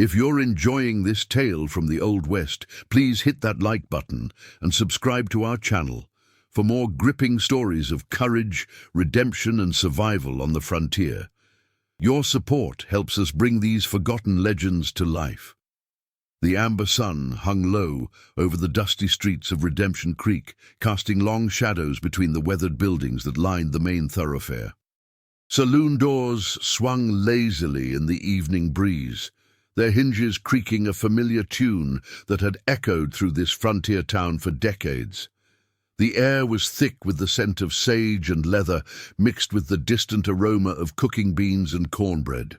If you're enjoying this tale from the Old West, please hit that like button and subscribe to our channel for more gripping stories of courage, redemption, and survival on the frontier. Your support helps us bring these forgotten legends to life. The amber sun hung low over the dusty streets of Redemption Creek, casting long shadows between the weathered buildings that lined the main thoroughfare. Saloon doors swung lazily in the evening breeze, their hinges creaking a familiar tune that had echoed through this frontier town for decades. The air was thick with the scent of sage and leather, mixed with the distant aroma of cooking beans and cornbread.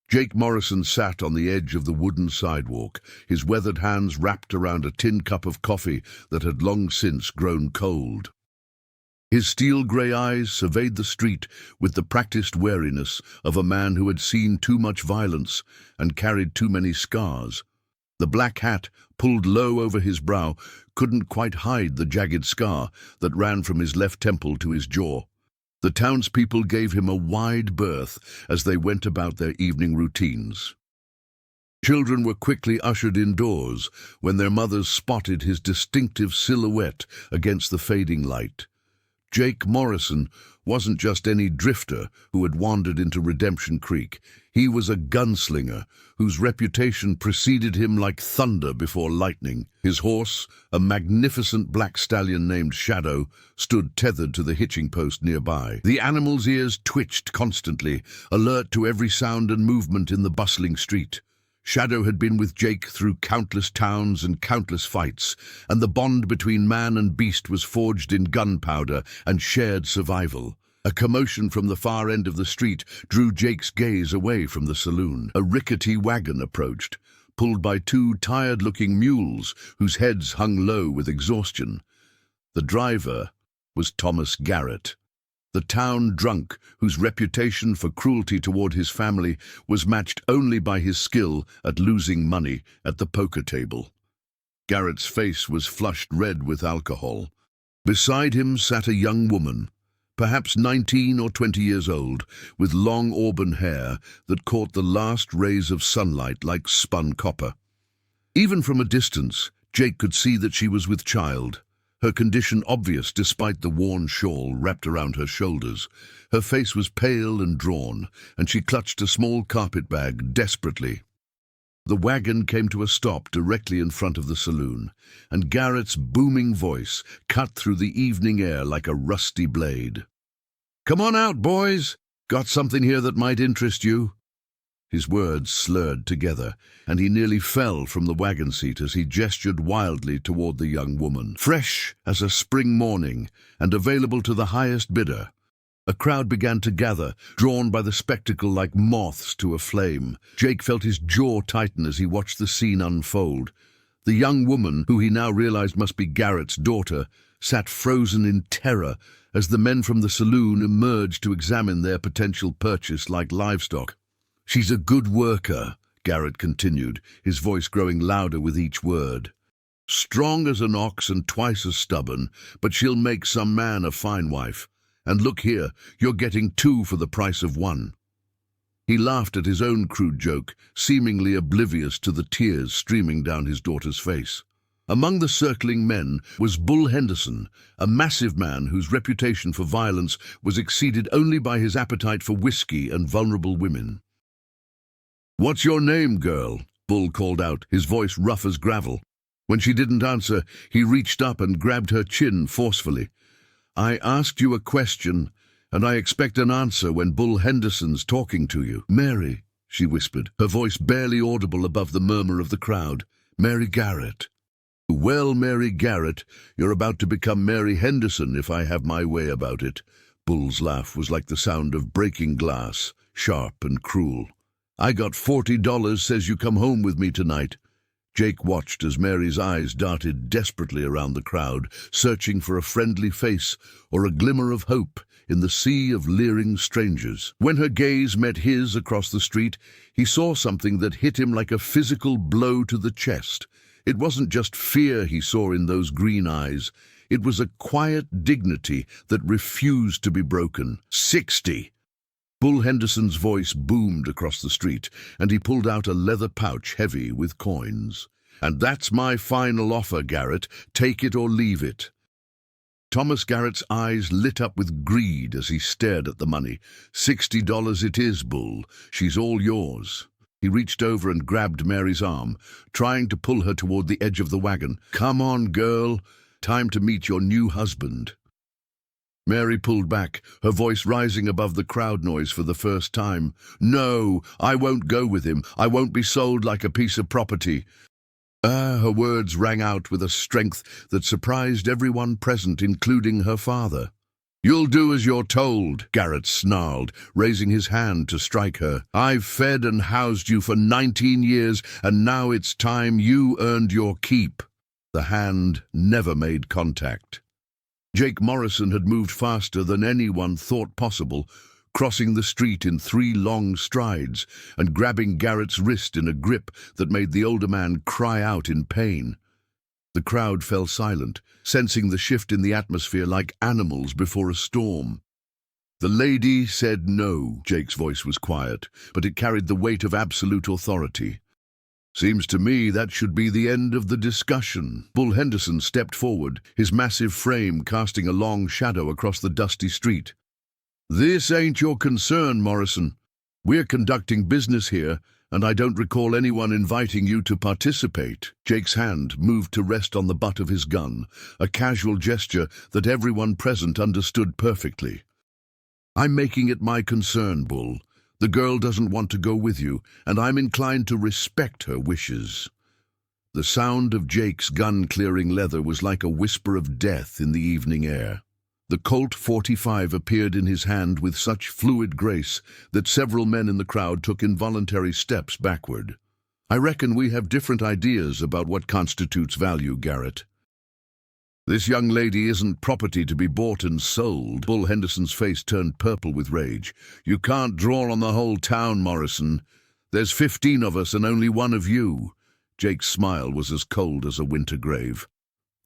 Jake Morrison sat on the edge of the wooden sidewalk, his weathered hands wrapped around a tin cup of coffee that had long since grown cold. His steel-grey eyes surveyed the street with the practiced wariness of a man who had seen too much violence and carried too many scars. The black hat, pulled low over his brow, couldn't quite hide the jagged scar that ran from his left temple to his jaw. The townspeople gave him a wide berth as they went about their evening routines. Children were quickly ushered indoors when their mothers spotted his distinctive silhouette against the fading light. Jake Morrison wasn't just any drifter who had wandered into Redemption Creek. He was a gunslinger whose reputation preceded him like thunder before lightning. His horse, a magnificent black stallion named Shadow, stood tethered to the hitching post nearby. The animal's ears twitched constantly, alert to every sound and movement in the bustling street. Shadow had been with Jake through countless towns and countless fights, and the bond between man and beast was forged in gunpowder and shared survival. A commotion from the far end of the street drew Jake's gaze away from the saloon. A rickety wagon approached, pulled by two tired-looking mules whose heads hung low with exhaustion. The driver was Thomas Garrett, the town drunk whose reputation for cruelty toward his family was matched only by his skill at losing money at the poker table. Garrett's face was flushed red with alcohol. Beside him sat a young woman, perhaps 19 or 20 years old, with long auburn hair that caught the last rays of sunlight like spun copper. Even from a distance, Jake could see that she was with child, her condition obvious despite the worn shawl wrapped around her shoulders. Her face was pale and drawn, and she clutched a small carpet bag desperately. The wagon came to a stop directly in front of the saloon, and Garrett's booming voice cut through the evening air like a rusty blade. "Come on out, boys! Got something here that might interest you." His words slurred together, and he nearly fell from the wagon seat as he gestured wildly toward the young woman. Fresh as a spring morning and available to the highest bidder, a crowd began to gather, drawn by the spectacle like moths to a flame. Jake felt his jaw tighten as he watched the scene unfold. The young woman, who he now realized must be Garrett's daughter, sat frozen in terror as the men from the saloon emerged to examine their potential purchase like livestock. "She's a good worker," Garrett continued, his voice growing louder with each word. "Strong as an ox and twice as stubborn, but she'll make some man a fine wife. And look here, you're getting two for the price of one." He laughed at his own crude joke, seemingly oblivious to the tears streaming down his daughter's face. Among the circling men was Bull Henderson, a massive man whose reputation for violence was exceeded only by his appetite for whiskey and vulnerable women. "What's your name, girl?" Bull called out, his voice rough as gravel. When she didn't answer, he reached up and grabbed her chin forcefully. "I asked you a question, and I expect an answer when Bull Henderson's talking to you." "Mary," she whispered, her voice barely audible above the murmur of the crowd. "Mary Garrett." "Well, Mary Garrett, you're about to become Mary Henderson if I have my way about it." Bull's laugh was like the sound of breaking glass, sharp and cruel. "I got $40 says you come home with me tonight." Jake watched as Mary's eyes darted desperately around the crowd, searching for a friendly face or a glimmer of hope in the sea of leering strangers. When her gaze met his across the street, he saw something that hit him like a physical blow to the chest. It wasn't just fear he saw in those green eyes. It was a quiet dignity that refused to be broken. 60. Bull Henderson's voice boomed across the street, and he pulled out a leather pouch heavy with coins. "And that's my final offer, Garrett. Take it or leave it." Thomas Garrett's eyes lit up with greed as he stared at the money. $60 it is, Bull. She's all yours." He reached over and grabbed Mary's arm, trying to pull her toward the edge of the wagon. "Come on, girl. Time to meet your new husband." Mary pulled back, her voice rising above the crowd noise for the first time. "No, I won't go with him. I won't be sold like a piece of property." Her words rang out with a strength that surprised everyone present, including her father. "You'll do as you're told," Garrett snarled, raising his hand to strike her. "I've fed and housed you for 19 years, and now it's time you earned your keep." The hand never made contact. Jake Morrison had moved faster than anyone thought possible, crossing the street in 3 long strides and grabbing Garrett's wrist in a grip that made the older man cry out in pain. The crowd fell silent, sensing the shift in the atmosphere like animals before a storm. "The lady said no." Jake's voice was quiet, but it carried the weight of absolute authority. "Seems to me that should be the end of the discussion." Bull Henderson stepped forward, his massive frame casting a long shadow across the dusty street. "This ain't your concern, Morrison. We're conducting business here, and I don't recall anyone inviting you to participate." Jake's hand moved to rest on the butt of his gun, a casual gesture that everyone present understood perfectly. "I'm making it my concern, Bull. The girl doesn't want to go with you, and I'm inclined to respect her wishes." The sound of Jake's gun-clearing leather was like a whisper of death in the evening air. The Colt .45 appeared in his hand with such fluid grace that several men in the crowd took involuntary steps backward. "I reckon we have different ideas about what constitutes value, Garrett. This young lady isn't property to be bought and sold." Bull Henderson's face turned purple with rage. "You can't draw on the whole town, Morrison. There's 15 of us and only one of you." Jake's smile was as cold as a winter grave.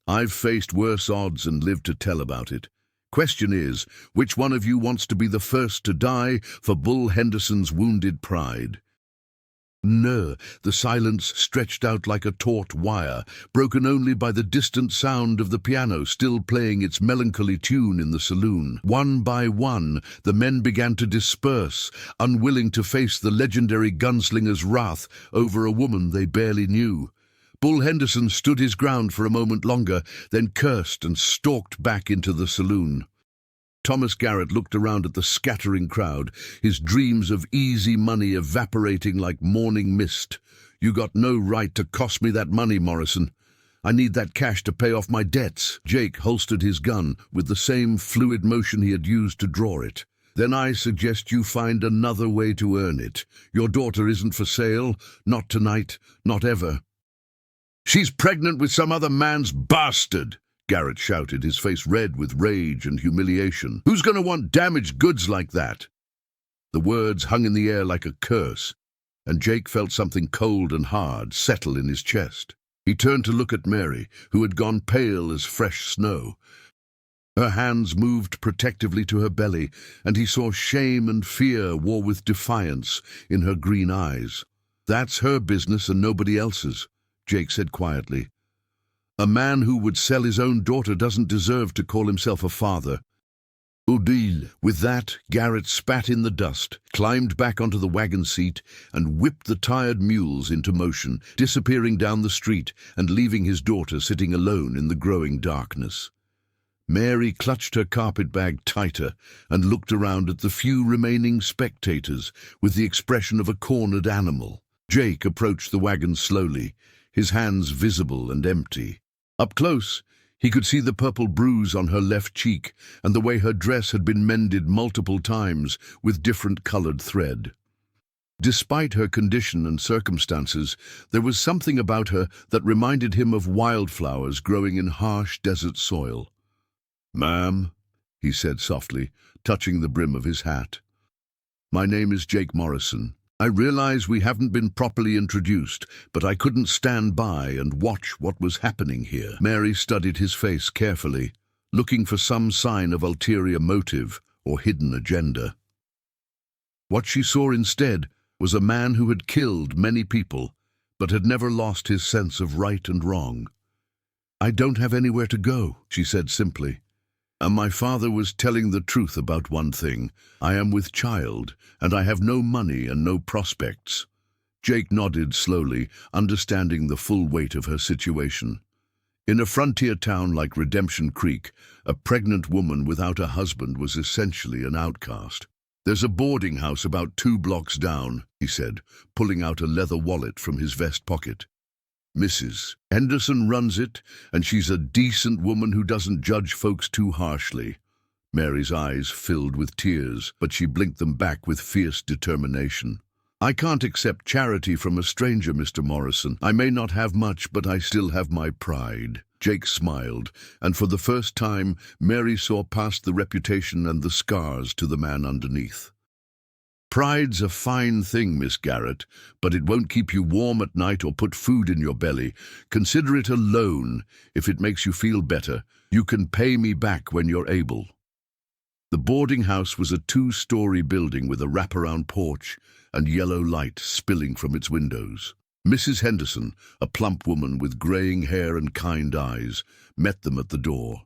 "I've faced worse odds and lived to tell about it. Question is, which one of you wants to be the first to die for Bull Henderson's wounded pride?" No, the silence stretched out like a taut wire, broken only by the distant sound of the piano still playing its melancholy tune in the saloon. One by one, the men began to disperse, unwilling to face the legendary gunslinger's wrath over a woman they barely knew. Bull Henderson stood his ground for a moment longer, then cursed and stalked back into the saloon. Thomas Garrett looked around at the scattering crowd, his dreams of easy money evaporating like morning mist. "You got no right to cost me that money, Morrison. I need that cash to pay off my debts." Jake holstered his gun with the same fluid motion he had used to draw it. "Then I suggest you find another way to earn it. Your daughter isn't for sale, not tonight, not ever." "She's pregnant with some other man's bastard," Garrett shouted, his face red with rage and humiliation. "Who's going to want damaged goods like that?" The words hung in the air like a curse, and Jake felt something cold and hard settle in his chest. He turned to look at Mary, who had gone pale as fresh snow. Her hands moved protectively to her belly, and he saw shame and fear war with defiance in her green eyes. "That's her business and nobody else's," Jake said quietly. "A man who would sell his own daughter doesn't deserve to call himself a father." Udil. With that, Garrett spat in the dust, climbed back onto the wagon seat, and whipped the tired mules into motion, disappearing down the street and leaving his daughter sitting alone in the growing darkness. Mary clutched her carpet bag tighter and looked around at the few remaining spectators with the expression of a cornered animal. Jake approached the wagon slowly, his hands visible and empty. Up close, he could see the purple bruise on her left cheek and the way her dress had been mended multiple times with different colored thread. Despite her condition and circumstances, there was something about her that reminded him of wildflowers growing in harsh desert soil. "Ma'am," he said softly, touching the brim of his hat. "My name is Jake Morrison. I realize we haven't been properly introduced, but I couldn't stand by and watch what was happening here." Mary studied his face carefully, looking for some sign of ulterior motive or hidden agenda. What she saw instead was a man who had killed many people, but had never lost his sense of right and wrong. "I don't have anywhere to go," she said simply. "And my father was telling the truth about one thing. I am with child, and I have no money and no prospects." Jake nodded slowly, understanding the full weight of her situation. In a frontier town like Redemption Creek, a pregnant woman without a husband was essentially an outcast. "There's a boarding house about 2 blocks down," he said, pulling out a leather wallet from his vest pocket. "Mrs. Henderson runs it, and she's a decent woman who doesn't judge folks too harshly." Mary's eyes filled with tears, but she blinked them back with fierce determination. "I can't accept charity from a stranger, Mr. Morrison. I may not have much, but I still have my pride." Jake smiled, and for the first time, Mary saw past the reputation and the scars to the man underneath. "Pride's a fine thing, Miss Garrett, but it won't keep you warm at night or put food in your belly. Consider it a loan. If it makes you feel better, you can pay me back when you're able." The boarding house was a 2-story building with a wraparound porch and yellow light spilling from its windows. Mrs. Henderson, a plump woman with graying hair and kind eyes, met them at the door.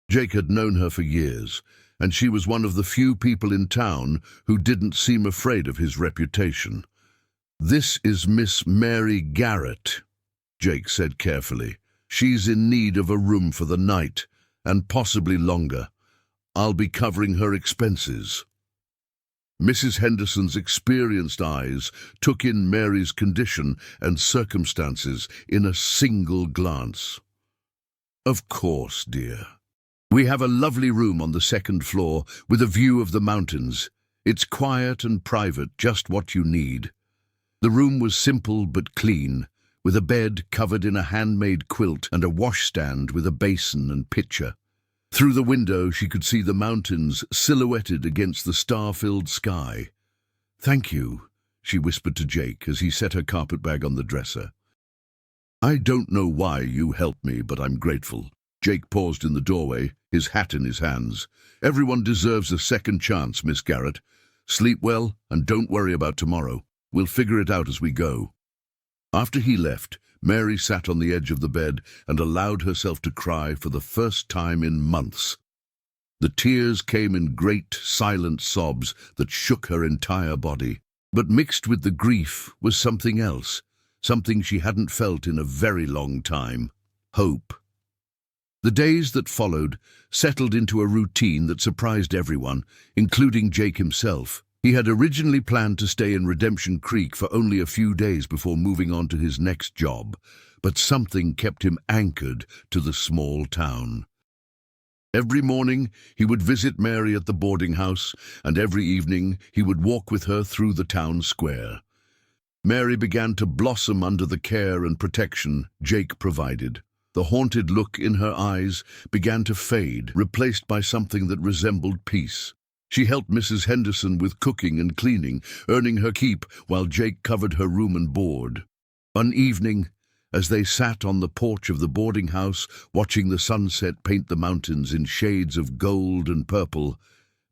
Jake had known her for years, and she was one of the few people in town who didn't seem afraid of his reputation. "This is Miss Mary Garrett," Jake said carefully. "She's in need of a room for the night, and possibly longer. I'll be covering her expenses." Mrs. Henderson's experienced eyes took in Mary's condition and circumstances in a single glance. "Of course, dear. We have a lovely room on the 2nd floor with a view of the mountains. It's quiet and private, just what you need." The room was simple but clean, with a bed covered in a handmade quilt and a washstand with a basin and pitcher. Through the window she could see the mountains silhouetted against the star-filled sky. "Thank you," she whispered to Jake as he set her carpet bag on the dresser. "I don't know why you helped me, but I'm grateful." Jake paused in the doorway, his hat in his hands. "Everyone deserves a second chance, Miss Garrett. Sleep well and don't worry about tomorrow. We'll figure it out as we go." After he left, Mary sat on the edge of the bed and allowed herself to cry for the first time in months. The tears came in great, silent sobs that shook her entire body. But mixed with the grief was something else, something she hadn't felt in a very long time: hope. The days that followed settled into a routine that surprised everyone, including Jake himself. He had originally planned to stay in Redemption Creek for only a few days before moving on to his next job, but something kept him anchored to the small town. Every morning he would visit Mary at the boarding house, and every evening he would walk with her through the town square. Mary began to blossom under the care and protection Jake provided. The haunted look in her eyes began to fade, replaced by something that resembled peace. She helped Mrs. Henderson with cooking and cleaning, earning her keep while Jake covered her room and board. One evening, as they sat on the porch of the boarding house, watching the sunset paint the mountains in shades of gold and purple,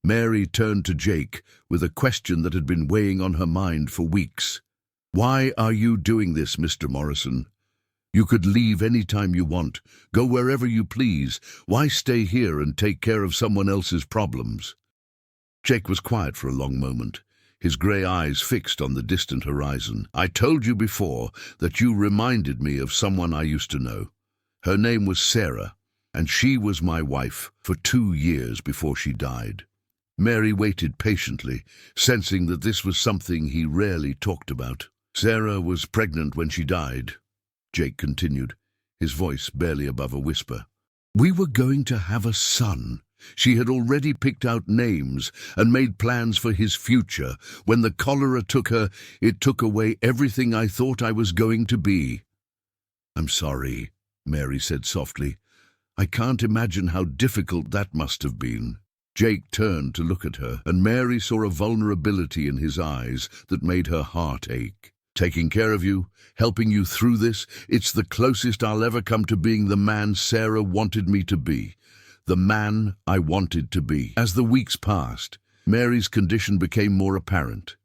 Mary turned to Jake with a question that had been weighing on her mind for weeks. "Why are you doing this, Mr. Morrison? You could leave any time you want, go wherever you please. Why stay here and take care of someone else's problems?" Jake was quiet for a long moment, his grey eyes fixed on the distant horizon. "I told you before that you reminded me of someone I used to know. Her name was Sarah, and she was my wife for 2 years before she died." Mary waited patiently, sensing that this was something he rarely talked about. "Sarah was pregnant when she died," Jake continued, his voice barely above a whisper. "We were going to have a son. She had already picked out names and made plans for his future. When the cholera took her, it took away everything I thought I was going to be." "I'm sorry," Mary said softly. "I can't imagine how difficult that must have been." Jake turned to look at her, and Mary saw a vulnerability in his eyes that made her heart ache. "Taking care of you, helping you through this, it's the closest I'll ever come to being the man Sarah wanted me to be. The man I wanted to be." As the weeks passed, Mary's condition became more apparent.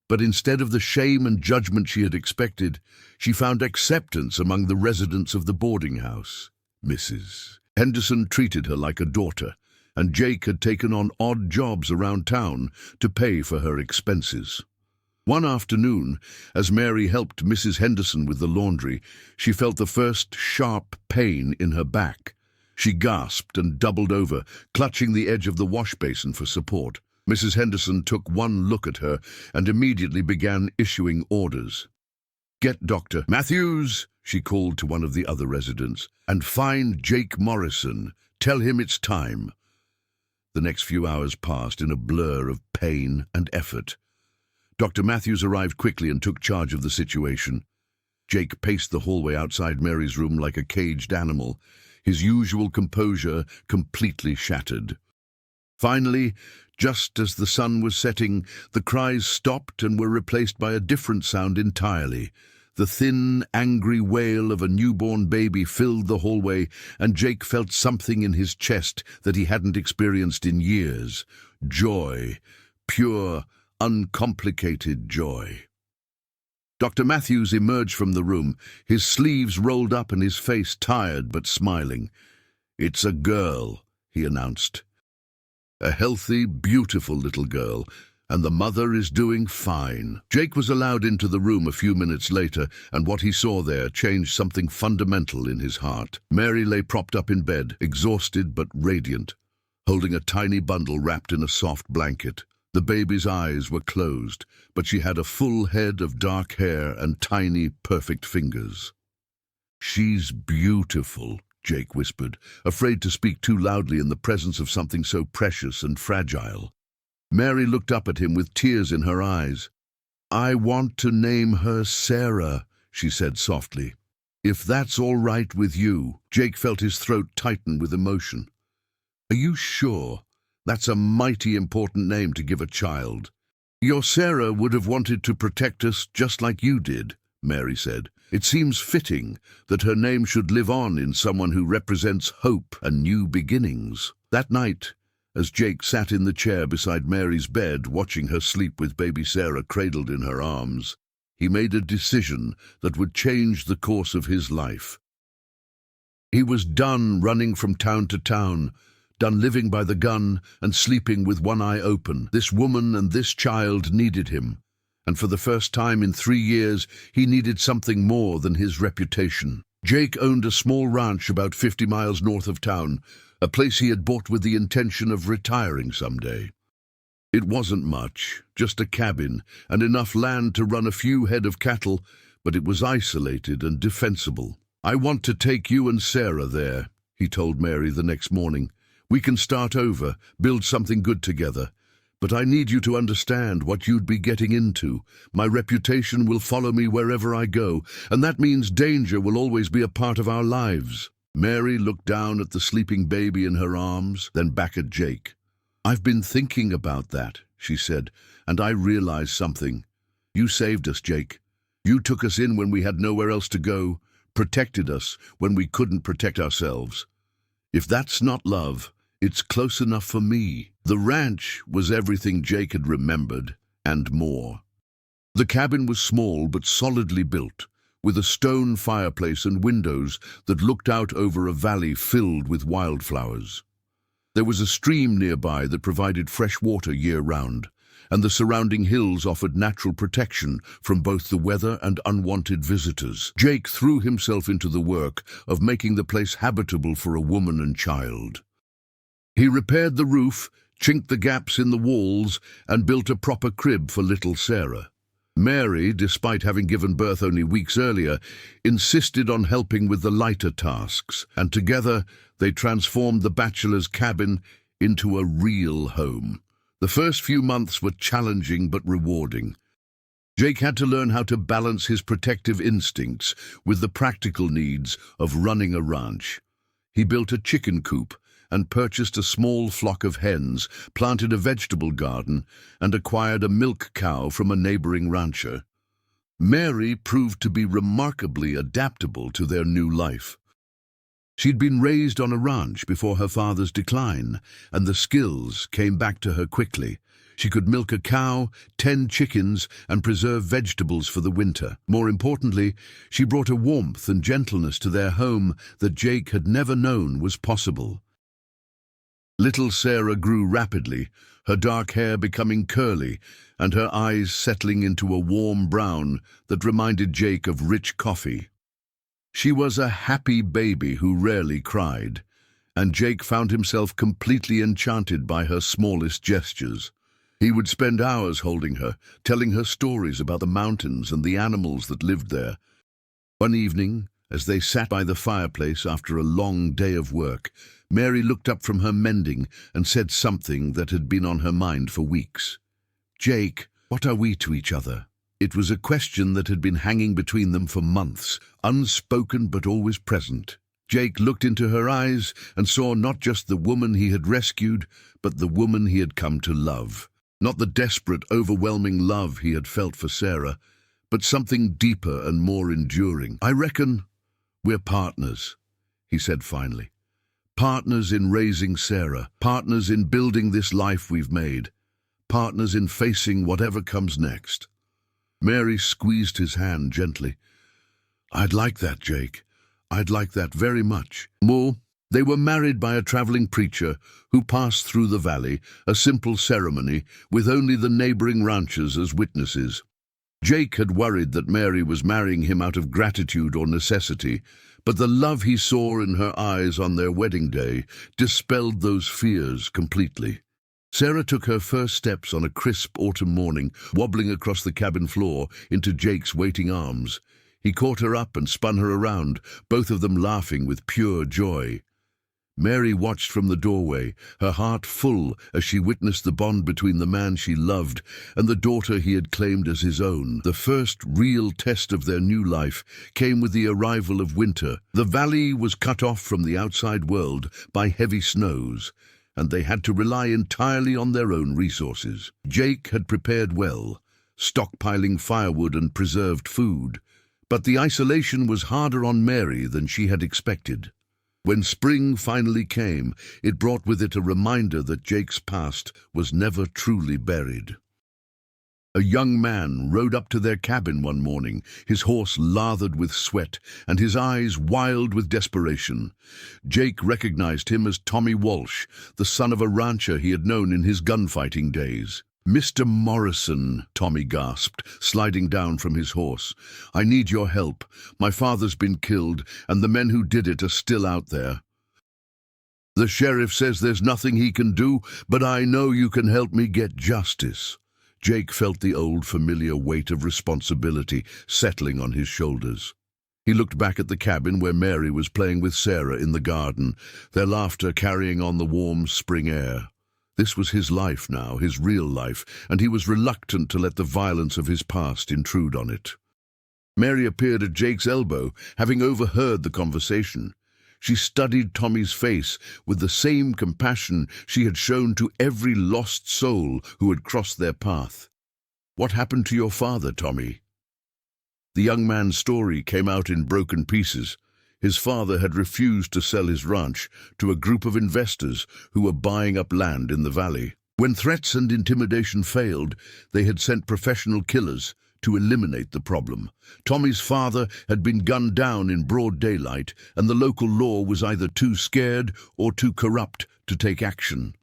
But instead of the shame and judgment she had expected, she found acceptance among the residents of the boarding house. Mrs. Henderson treated her like a daughter, and Jake had taken on odd jobs around town to pay for her expenses. One afternoon, as Mary helped Mrs. Henderson with the laundry, she felt the first sharp pain in her back. She gasped and doubled over, clutching the edge of the wash basin for support. Mrs. Henderson took one look at her and immediately began issuing orders. "Get Dr. Matthews," she called to one of the other residents, "and find Jake Morrison. Tell him it's time." The next few hours passed in a blur of pain and effort. Dr. Matthews arrived quickly and took charge of the situation. Jake paced the hallway outside Mary's room like a caged animal, his usual composure completely shattered. Finally, just as the sun was setting, the cries stopped and were replaced by a different sound entirely. The thin, angry wail of a newborn baby filled the hallway, and Jake felt something in his chest that he hadn't experienced in years. Joy. Pure, uncomplicated joy. Dr. Matthews emerged from the room, his sleeves rolled up and his face tired but smiling. "It's a girl," he announced. "A healthy, beautiful little girl, and the mother is doing fine." Jake was allowed into the room a few minutes later, and what he saw there changed something fundamental in his heart. Mary lay propped up in bed, exhausted but radiant, holding a tiny bundle wrapped in a soft blanket. The baby's eyes were closed, but she had a full head of dark hair and tiny, perfect fingers. "She's beautiful," Jake whispered, afraid to speak too loudly in the presence of something so precious and fragile. Mary looked up at him with tears in her eyes. "I want to name her Sarah," she said softly. "If that's all right with you." Jake felt his throat tighten with emotion. "Are you sure? That's a mighty important name to give a child." "Your Sarah would have wanted to protect us just like you did," Mary said. "It seems fitting that her name should live on in someone who represents hope and new beginnings." That night, as Jake sat in the chair beside Mary's bed, watching her sleep with baby Sarah cradled in her arms, he made a decision that would change the course of his life. He was done running from town to town, done living by the gun and sleeping with one eye open. This woman and this child needed him, and for the first time in 3 years, he needed something more than his reputation. Jake owned a small ranch about 50 miles north of town, a place he had bought with the intention of retiring someday. It wasn't much, just a cabin and enough land to run a few head of cattle, but it was isolated and defensible. "I want to take you and Sarah there," he told Mary the next morning. "We can start over, build something good together. But I need you to understand what you'd be getting into. My reputation will follow me wherever I go, and that means danger will always be a part of our lives." Mary looked down at the sleeping baby in her arms, then back at Jake. "I've been thinking about that," she said, "and I realized something. You saved us, Jake. You took us in when we had nowhere else to go, protected us when we couldn't protect ourselves. If that's not love, it's close enough for me." The ranch was everything Jake had remembered, and more. The cabin was small but solidly built, with a stone fireplace and windows that looked out over a valley filled with wildflowers. There was a stream nearby that provided fresh water year-round, and the surrounding hills offered natural protection from both the weather and unwanted visitors. Jake threw himself into the work of making the place habitable for a woman and child. He repaired the roof, chinked the gaps in the walls, and built a proper crib for little Sarah. Mary, despite having given birth only weeks earlier, insisted on helping with the lighter tasks, and together they transformed the bachelor's cabin into a real home. The first few months were challenging but rewarding. Jake had to learn how to balance his protective instincts with the practical needs of running a ranch. He built a chicken coop and purchased a small flock of hens, planted a vegetable garden, and acquired a milk cow from a neighboring rancher. Mary proved to be remarkably adaptable to their new life. She'd been raised on a ranch before her father's decline, and the skills came back to her quickly. She could milk a cow, 10 chickens, and preserve vegetables for the winter. More importantly, she brought a warmth and gentleness to their home that Jake had never known was possible. Little Sarah grew rapidly, her dark hair becoming curly and her eyes settling into a warm brown that reminded Jake of rich coffee. She was a happy baby who rarely cried, and Jake found himself completely enchanted by her smallest gestures. He would spend hours holding her, telling her stories about the mountains and the animals that lived there. One evening, as they sat by the fireplace after a long day of work, Mary looked up from her mending and said something that had been on her mind for weeks. "Jake, what are we to each other?" It was a question that had been hanging between them for months, unspoken but always present. Jake looked into her eyes and saw not just the woman he had rescued, but the woman he had come to love. Not the desperate, overwhelming love he had felt for Sarah, but something deeper and more enduring. "I reckon we're partners," he said finally. "Partners in raising Sarah, partners in building this life we've made, partners in facing whatever comes next." Mary squeezed his hand gently. "I'd like that, Jake. I'd like that very much." More, they were married by a traveling preacher who passed through the valley, a simple ceremony with only the neighboring ranchers as witnesses. Jake had worried that Mary was marrying him out of gratitude or necessity, but the love he saw in her eyes on their wedding day dispelled those fears completely. Sarah took her first steps on a crisp autumn morning, wobbling across the cabin floor into Jake's waiting arms. He caught her up and spun her around, both of them laughing with pure joy. Mary watched from the doorway, her heart full as she witnessed the bond between the man she loved and the daughter he had claimed as his own. The first real test of their new life came with the arrival of winter. The valley was cut off from the outside world by heavy snows, and they had to rely entirely on their own resources. Jake had prepared well, stockpiling firewood and preserved food, but the isolation was harder on Mary than she had expected. When spring finally came, it brought with it a reminder that Jake's past was never truly buried. A young man rode up to their cabin one morning, his horse lathered with sweat and his eyes wild with desperation. Jake recognized him as Tommy Walsh, the son of a rancher he had known in his gunfighting days. "Mr. Morrison," Tommy gasped, sliding down from his horse. "I need your help. My father's been killed, and the men who did it are still out there. The sheriff says there's nothing he can do, but I know you can help me get justice." Jake felt the old familiar weight of responsibility settling on his shoulders. He looked back at the cabin where Mary was playing with Sarah in the garden, their laughter carrying on the warm spring air. This was his life now, his real life, and he was reluctant to let the violence of his past intrude on it. Mary appeared at Jake's elbow, having overheard the conversation. She studied Tommy's face with the same compassion she had shown to every lost soul who had crossed their path. "What happened to your father, Tommy?" The young man's story came out in broken pieces. His father had refused to sell his ranch to a group of investors who were buying up land in the valley. When threats and intimidation failed, they had sent professional killers to eliminate the problem. Tommy's father had been gunned down in broad daylight, and the local law was either too scared or too corrupt to take action.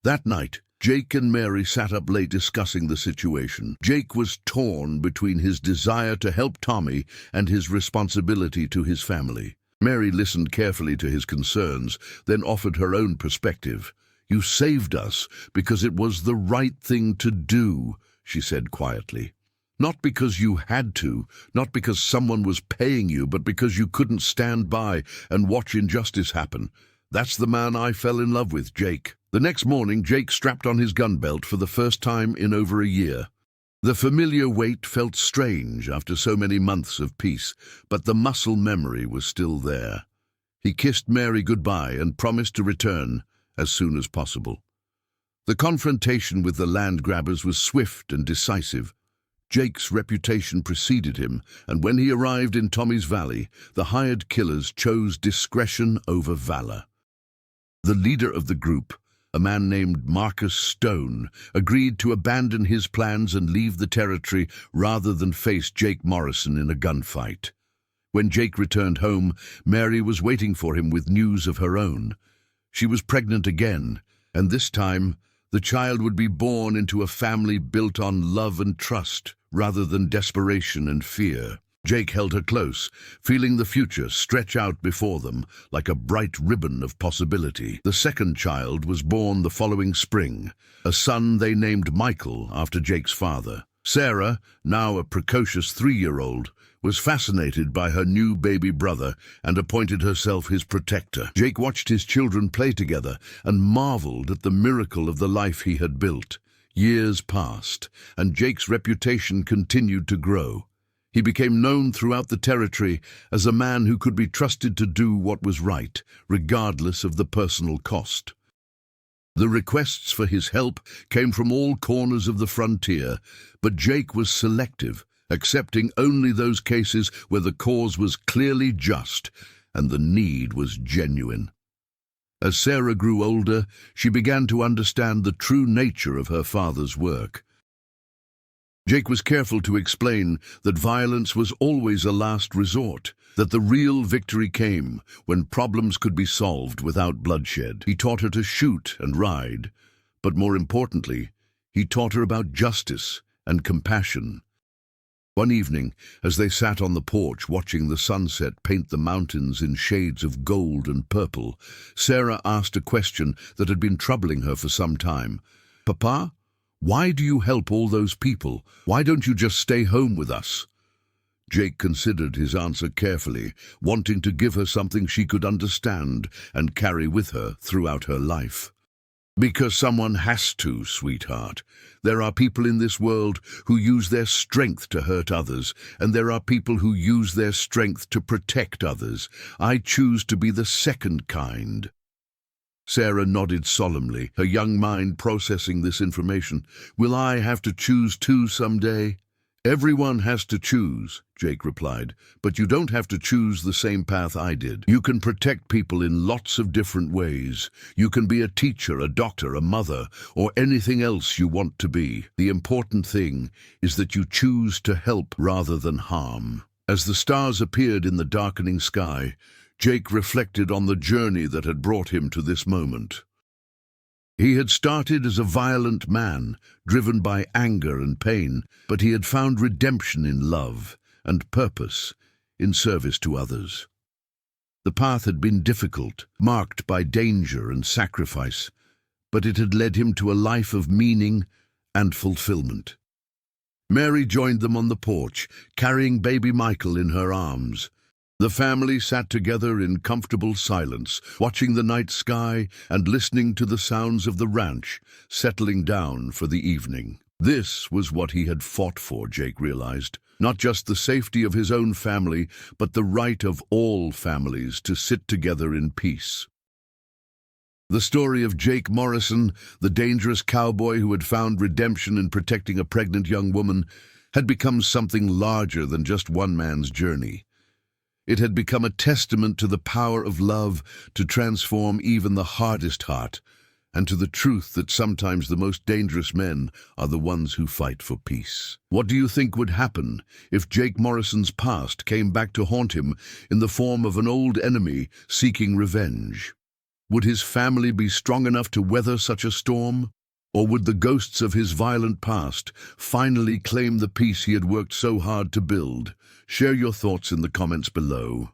That night, Jake and Mary sat up late discussing the situation. Jake was torn between his desire to help Tommy and his responsibility to his family. Mary listened carefully to his concerns, then offered her own perspective. "You saved us because it was the right thing to do," she said quietly. "Not because you had to, not because someone was paying you, but because you couldn't stand by and watch injustice happen. That's the man I fell in love with, Jake." The next morning, Jake strapped on his gun belt for the first time in over a year. The familiar weight felt strange after so many months of peace, but the muscle memory was still there. He kissed Mary goodbye and promised to return as soon as possible. The confrontation with the land grabbers was swift and decisive. Jake's reputation preceded him, and when he arrived in Tommy's Valley, the hired killers chose discretion over valor. The leader of the group, a man named Marcus Stone, agreed to abandon his plans and leave the territory rather than face Jake Morrison in a gunfight. When Jake returned home, Mary was waiting for him with news of her own. She was pregnant again, and this time the child would be born into a family built on love and trust rather than desperation and fear. Jake held her close, feeling the future stretch out before them like a bright ribbon of possibility. The second child was born the following spring, a son they named Michael after Jake's father. Sarah, now a precocious 3-year-old, was fascinated by her new baby brother and appointed herself his protector. Jake watched his children play together and marveled at the miracle of the life he had built. Years passed, and Jake's reputation continued to grow. He became known throughout the territory as a man who could be trusted to do what was right, regardless of the personal cost. The requests for his help came from all corners of the frontier, but Jake was selective, accepting only those cases where the cause was clearly just and the need was genuine. As Sarah grew older, she began to understand the true nature of her father's work. Jake was careful to explain that violence was always a last resort, that the real victory came when problems could be solved without bloodshed. He taught her to shoot and ride, but more importantly, he taught her about justice and compassion. One evening, as they sat on the porch watching the sunset paint the mountains in shades of gold and purple, Sarah asked a question that had been troubling her for some time. "Papa, why do you help all those people? Why don't you just stay home with us?" Jake considered his answer carefully, wanting to give her something she could understand and carry with her throughout her life. "Because someone has to, sweetheart. There are people in this world who use their strength to hurt others, and there are people who use their strength to protect others. I choose to be the second kind." Sarah nodded solemnly, her young mind processing this information. "Will I have to choose too someday?" "Everyone has to choose," Jake replied, "but you don't have to choose the same path I did. You can protect people in lots of different ways. You can be a teacher, a doctor, a mother, or anything else you want to be. The important thing is that you choose to help rather than harm." As the stars appeared in the darkening sky, Jake reflected on the journey that had brought him to this moment. He had started as a violent man, driven by anger and pain, but he had found redemption in love and purpose in service to others. The path had been difficult, marked by danger and sacrifice, but it had led him to a life of meaning and fulfillment. Mary joined them on the porch, carrying baby Michael in her arms. The family sat together in comfortable silence, watching the night sky and listening to the sounds of the ranch settling down for the evening. This was what he had fought for, Jake realized. Not just the safety of his own family, but the right of all families to sit together in peace. The story of Jake Morrison, the dangerous cowboy who had found redemption in protecting a pregnant young woman, had become something larger than just one man's journey. It had become a testament to the power of love to transform even the hardest heart, and to the truth that sometimes the most dangerous men are the ones who fight for peace. What do you think would happen if Jake Morrison's past came back to haunt him in the form of an old enemy seeking revenge? Would his family be strong enough to weather such a storm? Or would the ghosts of his violent past finally claim the peace he had worked so hard to build? Share your thoughts in the comments below.